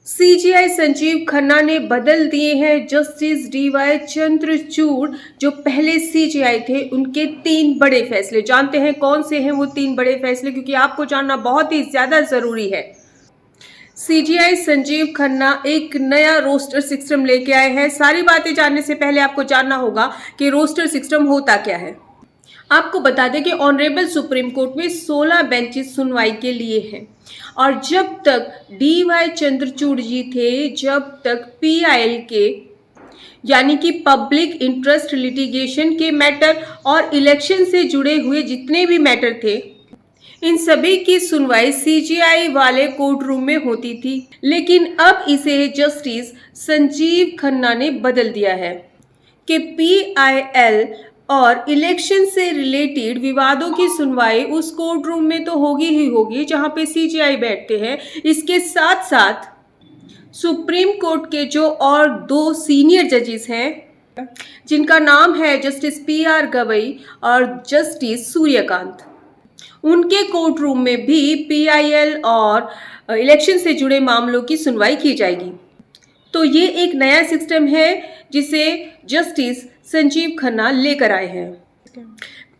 CGI Sanjeev Khanna ने बदल दिए हैं जस्टिस डीवाई चंद्रचूड़। जो पहले सीजीआई थे उनके 3 बड़े फैसले। जानते हैं कौन से हैं वो 3 बड़े फैसले, क्योंकि आपको जानना बहुत ही ज्यादा जरूरी है। सीजीआई संजीव खन्ना एक नया रोस्टर सिस्टम लेके आए हैं। सारी बातें जानने से पहले आपको जानना होगा कि रोस्टर सिस्टम होता क्या है। आपको बता दें कि ऑनरेबल सुप्रीम कोर्ट में 16 बेंचेस सुनवाई के लिए हैं और जब तक डीवाई चंद्रचूड़ जी थे, जब तक पीआईएल के यानी कि पब्लिक इंटरेस्ट लिटिगेशन के मैटर और इलेक्शन से जुड़े हुए जितने भी मैटर थे, इन सभी की सुनवाई सीजीआई वाले कोर्ट रूम में होती थी। लेकिन अब इसे जस्टिस संजीव खन्ना ने बदल दिया है कि पीआईएल और इलेक्शन से रिलेटेड विवादों की सुनवाई उस कोर्ट रूम में तो होगी ही होगी जहां पे सीजीआई बैठते हैं। इसके साथ साथ सुप्रीम कोर्ट के जो और 2 सीनियर जजेस हैं, जिनका नाम है जस्टिस पीआर गवई और जस्टिस सूर्यकांत, उनके कोर्ट रूम में भी पीआईएल और इलेक्शन से जुड़े मामलों की सुनवाई की जाएगी। तो ये एक नया सिस्टम है जिसे जस्टिस संजीव खन्ना लेकर आए हैं।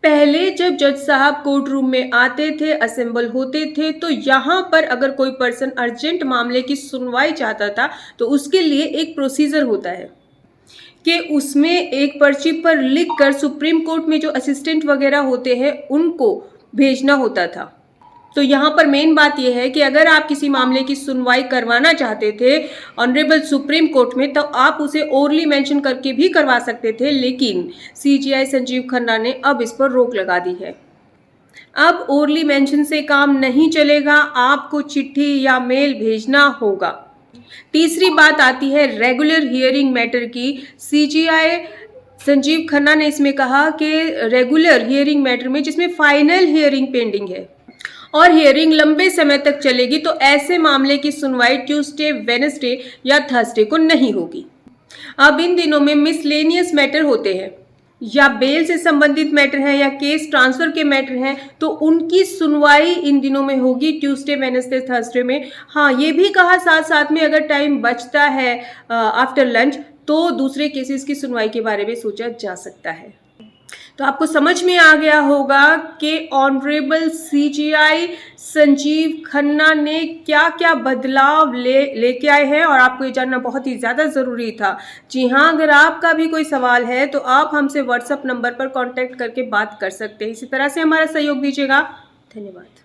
पहले जब जज साहब कोर्ट रूम में आते थे, असेंबल होते थे, तो यहाँ पर अगर कोई पर्सन अर्जेंट मामले की सुनवाई चाहता था तो उसके लिए एक प्रोसीजर होता है कि उसमें एक पर्ची पर लिखकर सुप्रीम कोर्ट में जो असिस्टेंट वगैरह होते हैं उनको भेजना होता था। तो यहाँ पर मेन बात यह है कि अगर आप किसी मामले की सुनवाई करवाना चाहते थे ऑनरेबल सुप्रीम कोर्ट में, तो आप उसे ओरली मेंशन करके भी करवा सकते थे, लेकिन सीजीआई संजीव खन्ना ने अब इस पर रोक लगा दी है। अब ओरली मेंशन से काम नहीं चलेगा, आपको चिट्ठी या मेल भेजना होगा। तीसरी बात आती है रेगुलर हियरिंग मैटर की। सीजीआई संजीव खन्ना ने इसमें कहा कि रेगुलर हियरिंग मैटर में जिसमें फाइनल हियरिंग पेंडिंग है और हियरिंग लंबे समय तक चलेगी, तो ऐसे मामले की सुनवाई ट्यूसडे, वेडनेसडे या थर्सडे को नहीं होगी। अब इन दिनों में मिसलेनियस मैटर होते हैं या बेल से संबंधित मैटर है या केस ट्रांसफर के मैटर हैं, तो उनकी सुनवाई इन दिनों में होगी ट्यूसडे, वेडनेसडे, थर्सडे में। हाँ, ये भी कहा साथ साथ में अगर टाइम बचता है आफ्टर लंच तो दूसरे केसेस की सुनवाई के बारे में सोचा जा सकता है। तो आपको समझ में आ गया होगा कि ऑनरेबल सीजीआई संजीव खन्ना ने क्या क्या बदलाव लेके आए हैं और आपको ये जानना बहुत ही ज़्यादा ज़रूरी था। जी हाँ, अगर आपका भी कोई सवाल है तो आप हमसे व्हाट्सएप नंबर पर कांटेक्ट करके बात कर सकते हैं। इसी तरह से हमारा सहयोग दीजिएगा। धन्यवाद।